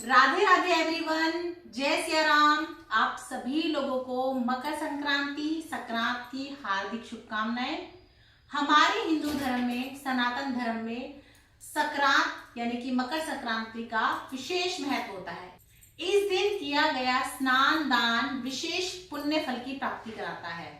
Radhe Radhe everyone, जय सिया राम। आप सभी लोगों को मकर संक्रांति की हार्दिक शुभकामनाएं। हमारे हिंदू धर्म में, सनातन धर्म में संक्रांत यानी कि मकर संक्रांति का विशेष महत्व होता है। इस दिन किया गया स्नान दान विशेष पुण्य फल की प्राप्ति कराता है।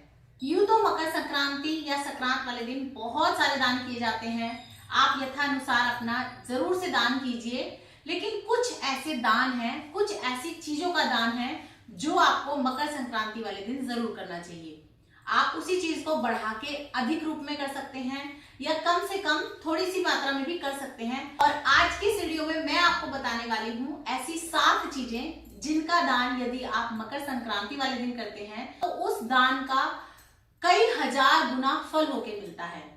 यूं तो मकर संक्रांति या संक्रांत वाले दिन बहुत सारे दान किए जाते हैं। आप यथानुसार अपना जरूर से दान कीजिए, लेकिन कुछ ऐसे दान हैं, कुछ ऐसी चीजों का दान है जो आपको मकर संक्रांति वाले दिन जरूर करना चाहिए। आप उसी चीज को बढ़ा के अधिक रूप में कर सकते हैं या कम से कम थोड़ी सी मात्रा में भी कर सकते हैं। और आज की इस वीडियो में मैं आपको बताने वाली हूँ ऐसी 7 चीजें जिनका दान यदि आप मकर संक्रांति वाले दिन करते हैं तो उस दान का कई हजार गुना फल होके मिलता है।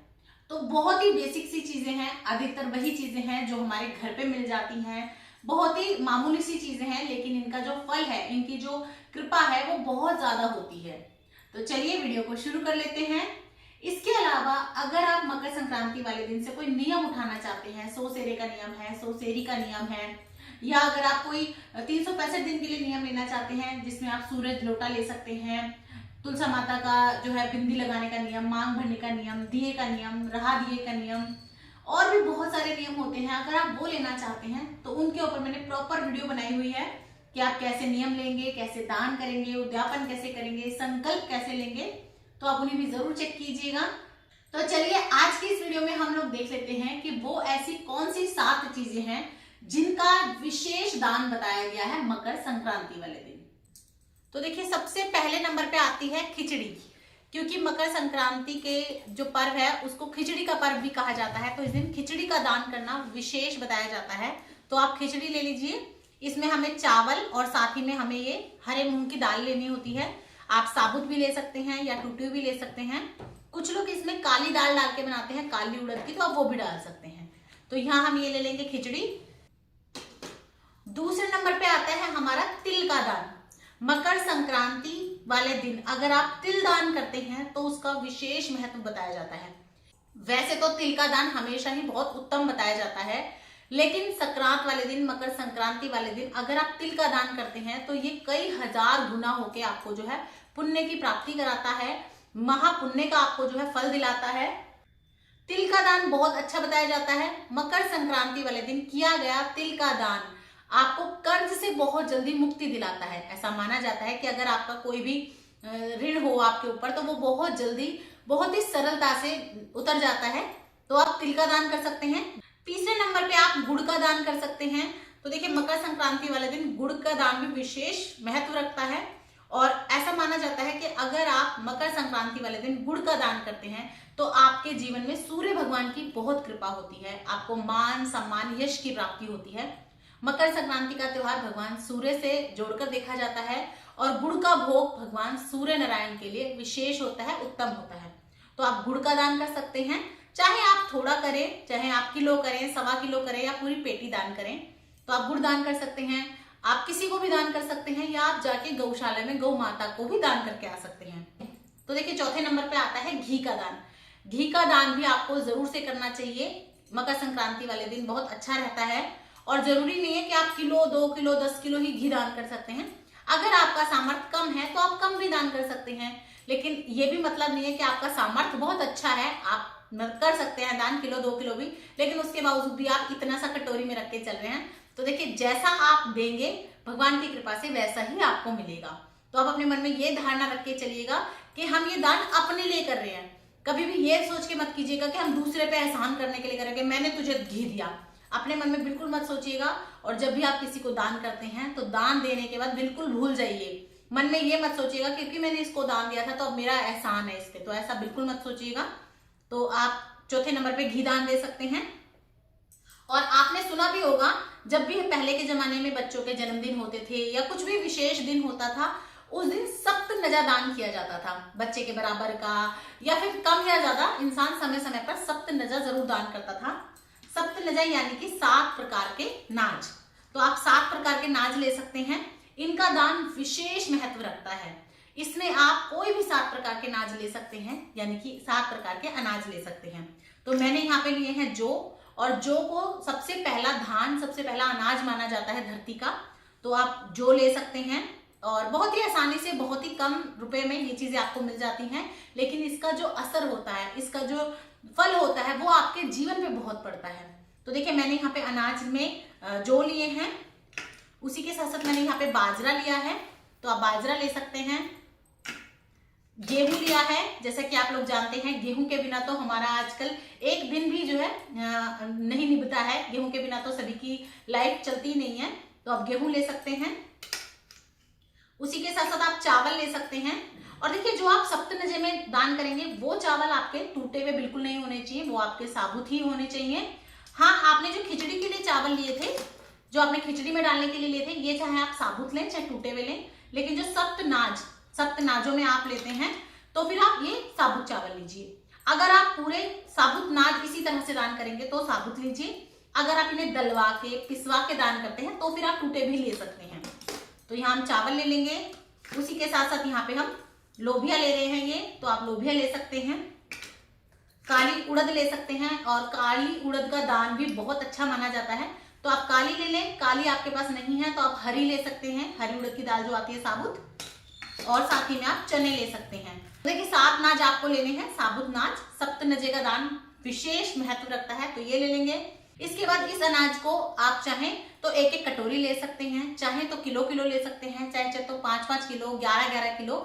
तो बहुत ही बेसिक सी चीजें हैं, अधिकतर वही चीजें हैं जो हमारे घर पे मिल जाती हैं। बहुत ही मामूली सी चीजें हैं, लेकिन इनका जो फल है, इनकी जो कृपा है वो बहुत ज्यादा होती है। तो चलिए वीडियो को शुरू कर लेते हैं। इसके अलावा अगर आप मकर संक्रांति वाले दिन से कोई नियम उठाना चाहते हैं, 100 सेरे का नियम है, 100 सेरी का नियम है, या अगर आप कोई 365 दिन के लिए नियम लेना चाहते हैं जिसमें आप सूरज लोटा ले सकते हैं, तुलसा माता का जो है बिंदी लगाने का नियम, मांग भरने का नियम, दिए का नियम, रहा दिए का नियम, और भी बहुत सारे नियम होते हैं। अगर आप वो लेना चाहते हैं तो उनके ऊपर मैंने प्रॉपर वीडियो बनाई हुई है कि आप कैसे नियम लेंगे, कैसे दान करेंगे, उद्यापन कैसे करेंगे, संकल्प कैसे लेंगे, तो आप उन्हें भी जरूर चेक कीजिएगा। तो चलिए आज की इस वीडियो में हम लोग देख लेते हैं कि वो ऐसी कौन सी 7 चीजें हैं जिनका विशेष दान बताया गया है मकर संक्रांति वाले दिन। तो देखिए, सबसे पहले नंबर पे आती है खिचड़ी, क्योंकि मकर संक्रांति के जो पर्व है उसको खिचड़ी का पर्व भी कहा जाता है। तो इस दिन खिचड़ी का दान करना विशेष बताया जाता है। तो आप खिचड़ी ले लीजिए। इसमें हमें चावल और साथ ही में हमें ये हरे मूंग की दाल लेनी होती है। आप साबुत भी ले सकते हैं या टूटी भी ले सकते हैं। कुछ लोग इसमें काली दाल डाल के बनाते हैं, काली उड़द की, तो आप वो भी डाल सकते हैं। तो यहाँ हम ये ले लेंगे खिचड़ी। दूसरे नंबर पे आता है हमारा तिल का दान। मकर संक्रांति वाले दिन अगर आप तिल दान करते हैं तो उसका विशेष महत्व बताया जाता है। वैसे तो तिल का दान हमेशा ही बहुत उत्तम बताया जाता है, लेकिन संक्रांत वाले दिन, मकर संक्रांति वाले दिन अगर आप तिल का दान करते हैं तो ये कई हजार गुना होके आपको जो है पुण्य की प्राप्ति कराता है, महापुण्य का आपको जो है फल दिलाता है। तिल का दान बहुत अच्छा बताया जाता है। मकर संक्रांति वाले दिन किया गया तिल का दान आपको कर्ज से बहुत जल्दी मुक्ति दिलाता है। ऐसा माना जाता है कि अगर आपका कोई भी ऋण हो आपके ऊपर तो वो बहुत जल्दी, बहुत ही सरलता से उतर जाता है। तो आप तिल का दान कर सकते हैं। तीसरे नंबर पे आप गुड़ का दान कर सकते हैं। तो देखिए, मकर संक्रांति वाले दिन गुड़ का दान भी विशेष महत्व रखता है और ऐसा माना जाता है कि अगर आप मकर संक्रांति वाले दिन गुड़ का दान करते हैं तो आपके जीवन में सूर्य भगवान की बहुत कृपा होती है, आपको मान सम्मान यश की प्राप्ति होती है। मकर संक्रांति का त्योहार भगवान सूर्य से जोड़कर देखा जाता है और गुड़ का भोग भगवान सूर्य नारायण के लिए विशेष होता है, उत्तम होता है। तो आप गुड़ का दान कर सकते हैं, चाहे आप थोड़ा करें, चाहे आप किलो करें, 1.25 किलो करें या पूरी पेटी दान करें, तो आप गुड़ दान कर सकते हैं। आप किसी को भी दान कर सकते हैं या आप जाके गौशाला में गौ माता को भी दान करके आ सकते हैं। तो देखिए, चौथे नंबर पे आता है घी का दान। घी का दान भी आपको जरूर से करना चाहिए। मकर संक्रांति वाले दिन बहुत अच्छा रहता है और जरूरी नहीं है कि आप किलो, 2 किलो, 10 किलो ही घी दान कर सकते हैं। अगर आपका सामर्थ्य कम है तो आप कम भी दान कर सकते हैं, लेकिन ये भी मतलब नहीं है कि आपका सामर्थ्य बहुत अच्छा है, आप कर सकते हैं दान किलो 2 किलो भी, लेकिन उसके बावजूद भी आप इतना सा कटोरी में रख के चल रहे हैं। तो देखिए, जैसा आप देंगे भगवान की कृपा से वैसा ही आपको मिलेगा। तो आप अपने मन में ये धारणा रख के चलिएगा कि हम ये दान अपने लिए कर रहे हैं। कभी भी ये सोच के मत कीजिएगा कि हम दूसरे पे एहसान करने के लिए करेंगे, मैंने तुझे घी दिया। अपने मन में बिल्कुल मत सोचिएगा। और जब भी आप किसी को दान करते हैं तो दान देने के बाद बिल्कुल भूल जाइए, मन में ये मत सोचिएगा क्योंकि मैंने इसको दान दिया था तो अब मेरा एहसान है इस पे, तो ऐसा बिल्कुल मत सोचिएगा। तो आप चौथे नंबर पे घी दान दे सकते हैं। और आपने सुना भी होगा, जब भी पहले के जमाने में बच्चों के जन्मदिन होते थे या कुछ भी विशेष दिन होता था, उस दिन सप्त नजा दान किया जाता था, बच्चे के बराबर का या फिर कम या ज्यादा, इंसान समय समय पर सप्त नजा जरूर दान करता था। सप्त नजा यानी कि 7 प्रकार के नाज। तो आप 7 प्रकार के नाज ले सकते हैं। इनका दान विशेष महत्व रखता है। इसमें आप कोई भी 7 प्रकार के नाज ले सकते हैं, यानी कि 7 प्रकार के अनाज ले सकते हैं। तो मैंने यहाँ पे लिए हैं जौ, और जौ को सबसे पहला धान, सबसे पहला अनाज माना जाता है धरती का। तो आप जौ ले सकते हैं और बहुत ही आसानी से, बहुत ही कम रुपए में ये चीजें आपको मिल जाती हैं। लेकिन इसका जो असर होता है, इसका जो फल होता है, वो आपके जीवन पे बहुत पड़ता है। तो देखिए मैंने यहाँ पे अनाज में जौ लिए हैं, उसी के साथ साथ मैंने यहाँ पे बाजरा लिया है, तो आप बाजरा ले सकते हैं। गेहूं लिया है, जैसा कि आप लोग जानते हैं गेहूं के बिना तो हमारा आजकल एक दिन भी जो है नहीं निभता है। गेहूं के बिना तो सभी की लाइफ चलती नहीं है, तो आप गेहूं ले सकते हैं। उसी के साथ साथ आप चावल ले सकते हैं। और देखिए जो आप सप्तनजे में दान करेंगे वो चावल आपके टूटे हुए बिल्कुल नहीं होने चाहिए, वो आपके साबुत ही होने चाहिए। हाँ, आपने जो खिचड़ी के लिए चावल लिए थे, जो आपने खिचड़ी में डालने के लिए लिए थे, ये चाहे आप साबुत लें चाहे टूटे हुए लें, लेकिन जो सप्तनाजों में आप लेते हैं तो फिर आप ये साबुत चावल लीजिए। अगर आप पूरे साबुत नाज इसी तरह से दान करेंगे तो साबुत लीजिए। अगर आप इन्हें दलवा के, पिसवा के दान करते हैं तो फिर आप टूटे भी ले सकते हैं। तो यहाँ हम चावल ले लेंगे। उसी के साथ साथ यहाँ पे हम लोबिया ले रहे हैं, ये तो आप लोबिया ले सकते हैं। काली उड़द ले सकते हैं, और काली उड़द का दान भी बहुत अच्छा माना जाता है, तो आप काली ले लें। काली आपके पास नहीं है तो आप हरी ले सकते हैं, हरी उड़द की दाल जो आती है साबुत। और साथ ही में आप चने ले सकते हैं। देखिए 7 नाज आपको लेने हैं, साबुत नाज। सप्तनजे का दान विशेष महत्व रखता है, तो ये ले लेंगे। इसके बाद इस अनाज को आप चाहें तो एक एक कटोरी ले सकते हैं, चाहे तो किलो किलो ले सकते हैं, चाहे तो 5-5 किलो, 11-11 किलो,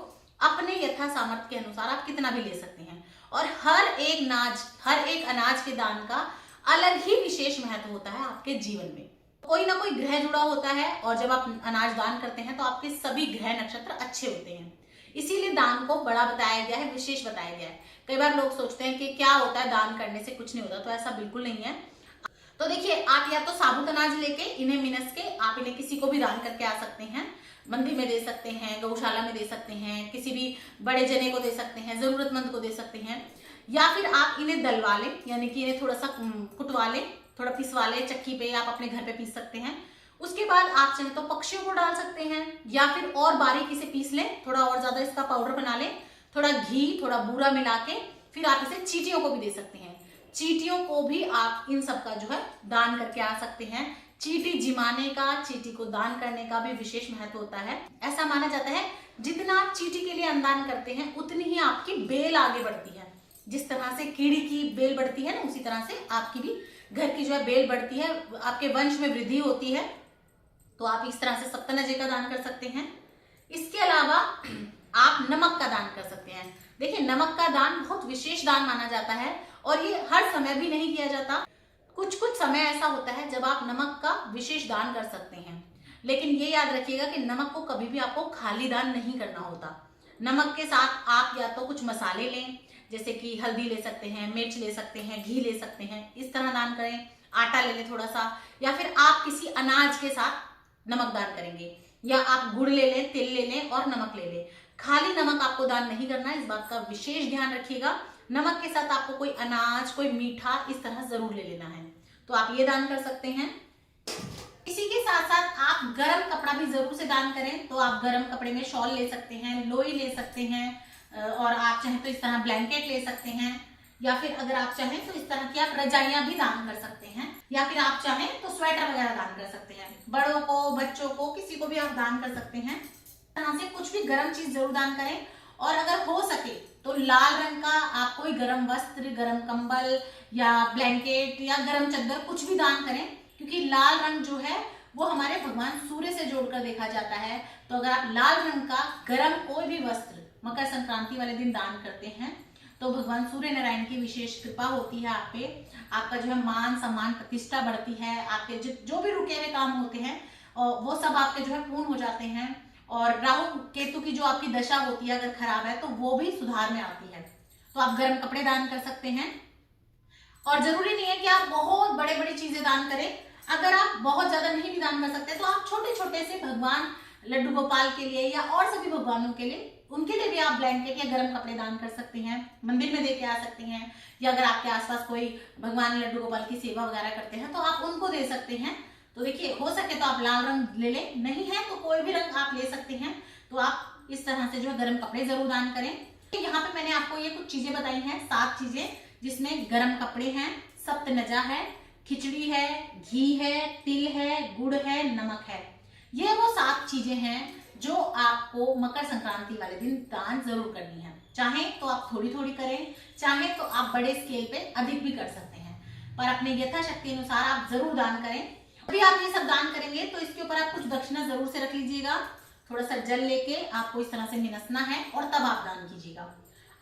अपने यथा सामर्थ्य के अनुसार आप कितना भी ले सकते हैं। और हर एक अनाज के दान का अलग ही विशेष महत्व होता है आपके जीवन में। कोई ना कोई ग्रह जुड़ा होता है, और जब आप अनाज दान करते हैं तो आपके सभी ग्रह नक्षत्र अच्छे होते हैं। इसीलिए दान को बड़ा बताया गया है, विशेष बताया गया है। कई बार लोग सोचते हैं कि क्या होता है, दान करने से कुछ नहीं होता, तो ऐसा बिल्कुल नहीं है। तो देखिए आप या तो साबुत अनाज लेके इन्हें मिनस के आप इन्हें किसी को भी दान करके आ सकते हैं। मंदिर में दे सकते हैं, गौशाला में दे सकते हैं, किसी भी बड़े जने को दे सकते हैं, जरूरतमंद को दे सकते हैं। या फिर आप इन्हें दलवा लें, यानी कि इन्हें थोड़ा सा कुटवा लें, थोड़ा पिसवा लें चक्की पे, आप अपने घर पे पीस सकते हैं। उसके बाद आप चाहे तो पक्षियों को डाल सकते हैं, या फिर और बारीकी से पीस लें, थोड़ा और ज्यादा इसका पाउडर बना लें, थोड़ा घी, थोड़ा बूरा मिला के फिर आप इसे चींटियों को भी दे सकते हैं। चींटियों को भी आप इन सब का जो है दान करके आ सकते हैं। चींटी जिमाने का, चींटी को दान करने का भी विशेष महत्व होता है। ऐसा माना जाता है जितना आप चींटी के लिए अन्नदान करते हैं उतनी ही आपकी बेल आगे बढ़ती है। जिस तरह से कीड़ी की बेल बढ़ती है ना, उसी तरह से आपकी भी घर की जो है बेल बढ़ती है, आपके वंश में वृद्धि होती है। तो आप इस तरह से सप्तनजे का दान कर सकते हैं। इसके अलावा आप नमक का दान कर सकते हैं। देखिए नमक का दान बहुत विशेष दान माना जाता है, और ये हर समय भी नहीं किया जाता। कुछ कुछ समय ऐसा होता है जब आप नमक का विशेष दान कर सकते हैं। लेकिन ये याद रखिएगा कि नमक को कभी भी आपको खाली दान नहीं करना होता। नमक के साथ आप या तो कुछ मसाले लें, जैसे कि हल्दी ले सकते हैं, मिर्च ले सकते हैं, घी ले सकते हैं, इस तरह दान करें। आटा ले लें थोड़ा सा, या फिर आप किसी अनाज के साथ नमक दान करेंगे, या आप गुड़ ले लें, तिल ले लें और नमक ले लें। खाली नमक आपको दान नहीं करना है, इस बात का विशेष ध्यान रखिएगा। नमक के साथ आपको कोई अनाज, कोई मीठा इस तरह जरूर ले लेना है, तो आप ये दान कर सकते हैं। इसी के साथ साथ आप गर्म कपड़ा भी जरूर से दान करें, तो आप गर्म कपड़े में शॉल ले सकते हैं, लोई ले सकते हैं, और आप चाहें तो इस तरह ब्लैंकेट ले सकते हैं, या फिर अगर आप चाहें तो इस तरह की आप रजाइयां भी दान कर सकते हैं, या फिर आप चाहें तो स्वेटर वगैरह दान कर सकते हैं। बड़ों को, बच्चों को, किसी को भी आप दान कर सकते हैं। इस तरह से कुछ भी गर्म चीज जरूर दान करें। और अगर हो सके तो लाल रंग का आप कोई गर्म वस्त्र, गर्म कंबल या ब्लैंकेट या गर्म चद्दर कुछ भी दान करें, क्योंकि लाल रंग जो है वो हमारे भगवान सूर्य से जोड़कर देखा जाता है। तो अगर आप लाल रंग का गर्म कोई भी वस्त्र मकर संक्रांति वाले दिन दान करते हैं तो भगवान सूर्य नारायण की विशेष कृपा होती है आप पे। आपका जो है मान सम्मान प्रतिष्ठा बढ़ती है, आपके जो भी रुके हुए काम होते हैं वो सब आपके जो है पूर्ण हो जाते हैं। और राहु केतु की जो आपकी दशा होती है अगर खराब है तो वो भी सुधार में आती है। तो आप गर्म कपड़े दान कर सकते हैं। और जरूरी नहीं है कि आप बहुत बड़े बड़ी चीजें दान करें। अगर आप बहुत ज्यादा नहीं भी दान कर सकते तो आप छोटे छोटे से भगवान लड्डू गोपाल के लिए या और सभी भगवानों के लिए, उनके लिए भी आप ब्लैंकेट या गर्म कपड़े दान कर सकते हैं, मंदिर में दे के आ सकते हैं। या अगर आपके आसपास कोई भगवान लड्डू गोपाल की सेवा वगैरह करते हैं तो आप उनको दे सकते हैं। तो देखिए हो सके तो आप लाल रंग ले लें, नहीं है तो कोई भी रंग आप ले सकते हैं। तो आप इस तरह से जो है गर्म कपड़े जरूर दान करें। यहाँ पे मैंने आपको ये कुछ चीजें बताई हैं, 7 चीजें, जिसमें गर्म कपड़े हैं, सप्तनजा है, खिचड़ी है, घी है, तिल है, गुड़ है, नमक है। ये वो 7 चीजें हैं जो आपको मकर संक्रांति वाले दिन दान जरूर करनी है। चाहे तो आप थोड़ी थोड़ी करें, चाहे तो आप बड़े स्केल पे अधिक भी कर सकते हैं, पर अपने यथाशक्ति अनुसार आप जरूर दान करें। अभी आप ये सब दान करेंगे तो इसके ऊपर आप कुछ दक्षिणा जरूर से रख लीजिएगा। थोड़ा सा जल लेके आपको इस तरह से मिनसना है और तब आप दान कीजिएगा।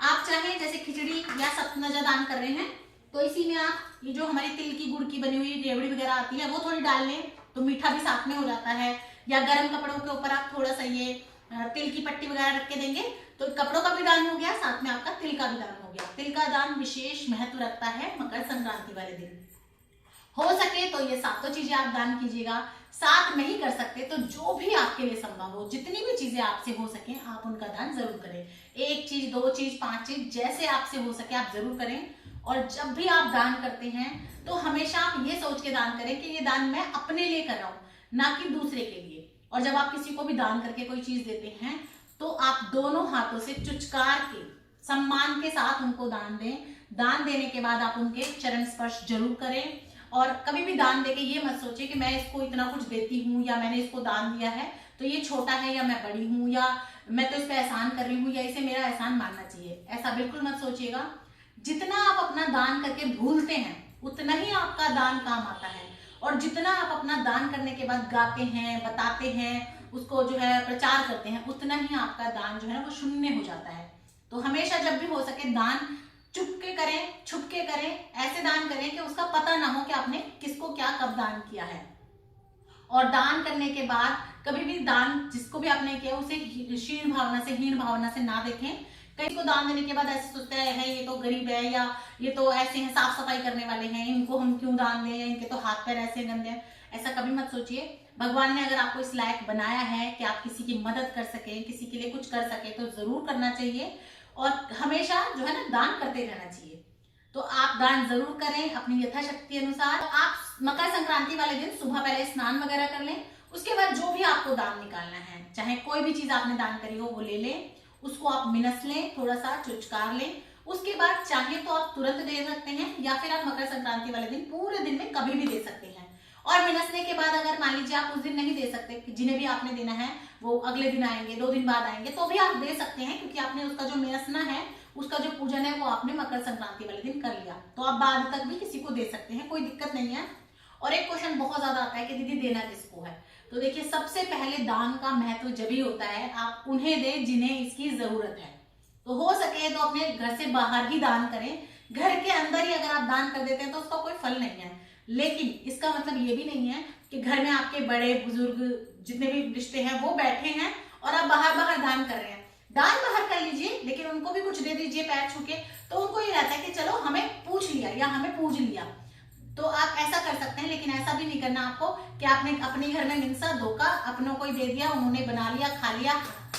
आप चाहे जैसे खिचड़ी या सतनजा दान कर रहे हैं तो इसी में आप ये जो हमारी तिल की गुड़ की बनी हुई रेवड़ी वगैरह आती है वो थोड़ी डाल लें तो मीठा भी साथ में हो जाता है। या गर्म कपड़ों के ऊपर आप थोड़ा सा ये तिल की पट्टी वगैरह रख के देंगे तो कपड़ों का भी दान हो गया, साथ में आपका तिल का भी दान हो गया। तिल का दान विशेष महत्व रखता है मकर संक्रांति वाले दिन। हो सके तो ये 7 चीजें आप दान कीजिएगा। 7 नहीं कर सकते तो जो भी आपके लिए संभव हो, जितनी भी चीजें आपसे हो सके आप उनका दान जरूर करें। 1 चीज, 2 चीज, 5 चीज, जैसे आपसे हो सके आप जरूर करें। और जब भी आप दान करते हैं तो हमेशा आप ये सोच के दान करें कि ये दान मैं अपने लिए कर रहा हूं, ना कि दूसरे के लिए। और जब आप किसी को भी दान करके कोई चीज देते हैं तो आप दोनों हाथों से चुचकार के सम्मान के साथ उनको दान दें। दान देने के बाद आप उनके चरण स्पर्श जरूर करें। और कभी भी दान देके ये मत सोचे कि मैं इसको इतना कुछ देती हूँ या मैंने इसको दान दिया है तो ये छोटा है या मैं बड़ी हूँ या मैं तो इस पे एहसान कर रही हूँ या इसे मेरा एहसान मानना चाहिए। ऐसा बिल्कुल मत सोचिएगा। जितना आप अपना दान करके भूलते हैं उतना ही आपका दान काम आता है। और जितना आप अपना दान करने के बाद गाते हैं, बताते हैं, उसको जो है प्रचार करते हैं, उतना ही आपका दान जो है वो शून्य हो जाता है। तो हमेशा जब भी हो सके दान चुपके करें, छुपके करें, ऐसे दान करें कि उसका पता ना हो कि आपने किसको क्या कब दान किया है। और दान करने के बाद कभी भी दान जिसको भी आपने किया उसे हीन भावना से, हीन भावना से ना देखें। कई को दान देने के बाद ऐसे सोचते हैं ये तो गरीब है या ये तो ऐसे हैं, साफ सफाई करने वाले हैं, इनको हम क्यों दान दें, इनके तो हाथ पैर ऐसे गंदे हैं। ऐसा कभी मत सोचिए। भगवान ने अगर आपको इस लायक बनाया है कि आप किसी की मदद कर सके, किसी के लिए कुछ कर सके तो जरूर करना चाहिए। और हमेशा जो है ना दान करते रहना चाहिए। तो आप दान जरूर करें अपनी यथाशक्ति अनुसार। आप मकर संक्रांति वाले दिन सुबह पहले स्नान वगैरह कर लें। उसके बाद जो भी आपको दान निकालना है, चाहे कोई भी चीज आपने दान करी हो वो ले लें, उसको आप मिनस लें, थोड़ा सा चुचकार लें। उसके बाद चाहे तो आप तुरंत दे सकते हैं या फिर आप मकर संक्रांति वाले दिन पूरे दिन में कभी भी दे सकते हैं। और मिनसने के बाद अगर मान लीजिए आप उस दिन नहीं दे सकते, जिन्हें भी आपने देना है वो अगले दिन आएंगे, 2 दिन बाद आएंगे, तो भी आप दे सकते हैं, क्योंकि आपने उसका जो मिनसना है, उसका जो पूजन है वो आपने मकर संक्रांति वाले दिन कर लिया। तो आप बाद तक भी किसी को दे सकते हैं, कोई दिक्कत नहीं है। और एक क्वेश्चन बहुत ज्यादा आता है कि दीदी देना किसको है। तो देखिए, सबसे पहले दान का महत्व जब ही होता है आप उन्हें दें जिन्हें इसकी जरूरत है। तो हो सके तो अपने घर से बाहर ही दान करें। घर के अंदर ही अगर आप दान कर देते हैं तो उसका कोई फल नहीं है। लेकिन इसका मतलब ये भी नहीं है कि घर में आपके बड़े बुजुर्ग जितने भी रिश्ते हैं वो बैठे हैं और आप बाहर बाहर दान कर रहे हैं। दान बाहर कर लीजिए, लेकिन उनको भी कुछ दे दीजिए पैर छू के, तो उनको ये रहता है कि चलो हमें पूछ लिया या हमें पूज लिया। तो आप ऐसा कर सकते हैं, लेकिन ऐसा भी नहीं करना आपको कि आपने अपने घर में हिंसा धोखा अपनों को ही दे दिया, उन्होंने बना लिया, खा लिया,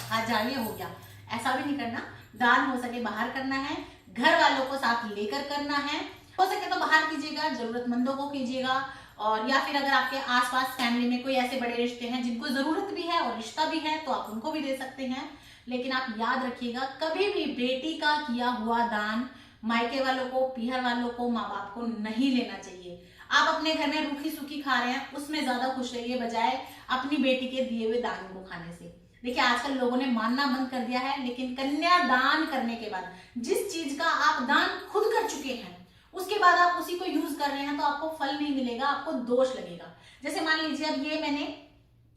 हाथ जालिए हो गया। ऐसा भी नहीं करना। दान हो सके बाहर करना है, घर वालों को साथ लेकर करना है। हो सके तो बाहर कीजिएगा, जरूरतमंदों को कीजिएगा। और या फिर अगर आपके आसपास फैमिली में कोई ऐसे बड़े रिश्ते हैं जिनको जरूरत भी है और रिश्ता भी है तो आप उनको भी दे सकते हैं। लेकिन आप याद रखिएगा, कभी भी बेटी का किया हुआ दान मायके वालों को, पीहर वालों को, माँ बाप को नहीं लेना चाहिए। आप अपने घर में रूखी सूखी खा रहे हैं उसमें ज्यादा खुश रहिए बजाय अपनी बेटी के दिए हुए दान को खाने से। देखिए, आजकल लोगों ने मानना बंद कर दिया है, लेकिन कन्या दान करने के बाद जिस चीज का आप दान खुद कर चुके हैं उसके बाद आप उसी को यूज कर रहे हैं तो आपको फल नहीं मिलेगा, आपको दोष लगेगा। जैसे मान लीजिए अब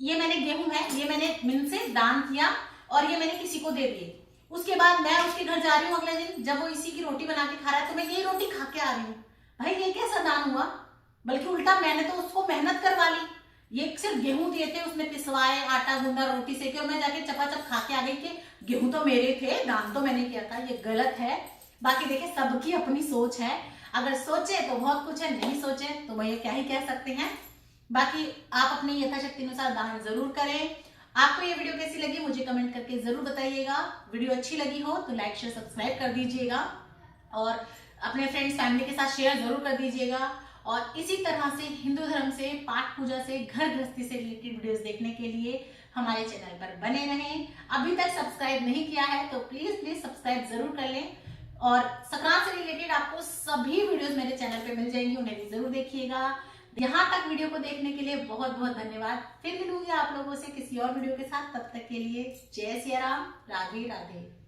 ये मैंने गेहूं है, ये मैंने मिल से दान किया और ये मैंने किसी को दे दिए। उसके बाद मैं उसके घर जा रही हूँ अगले दिन, जब वो इसी की रोटी बना के खा रहा है तो मैं ये रोटी खा के आ रही हूँ। भाई ये कैसा दान हुआ? बल्कि उल्टा मैंने तो उसको मेहनत करवा ली। ये सिर्फ गेहूं दिए थे, उसने पिसवाए, आटा गूंदा, रोटी सेके और मैं जाके चपाचप खा के आ गई कि गेहूं तो मेरे थे, दान तो मैंने किया था। ये गलत है। बाकी देखिए, सबकी अपनी सोच है। अगर सोचे तो बहुत कुछ है, नहीं सोचे तो भैया क्या ही कह सकते हैं। बाकी आप अपनी यथाशक्ति अनुसार दान जरूर करें। आपको ये वीडियो कैसी लगी मुझे कमेंट करके जरूर बताइएगा। वीडियो अच्छी लगी हो तो लाइक शेयर सब्सक्राइब कर दीजिएगा और अपने फ्रेंड्स फैमिली के साथ शेयर जरूर कर दीजिएगा। और इसी तरह से हिंदू धर्म से, पाठ पूजा से, घर गृहस्थी से रिलेटेड वीडियोस देखने के लिए हमारे चैनल पर बने रहें। अभी तक सब्सक्राइब नहीं किया है तो प्लीज सब्सक्राइब जरूर कर लें और संक्रांत से रिलेटेड आपको सभी वीडियोस मेरे चैनल पे मिल जाएंगी, उन्हें भी जरूर देखिएगा। यहाँ तक वीडियो को देखने के लिए बहुत बहुत धन्यवाद। फिर मिलूंगी आप लोगों से किसी और वीडियो के साथ, तब तक के लिए जय सिया राम, राधे राधे।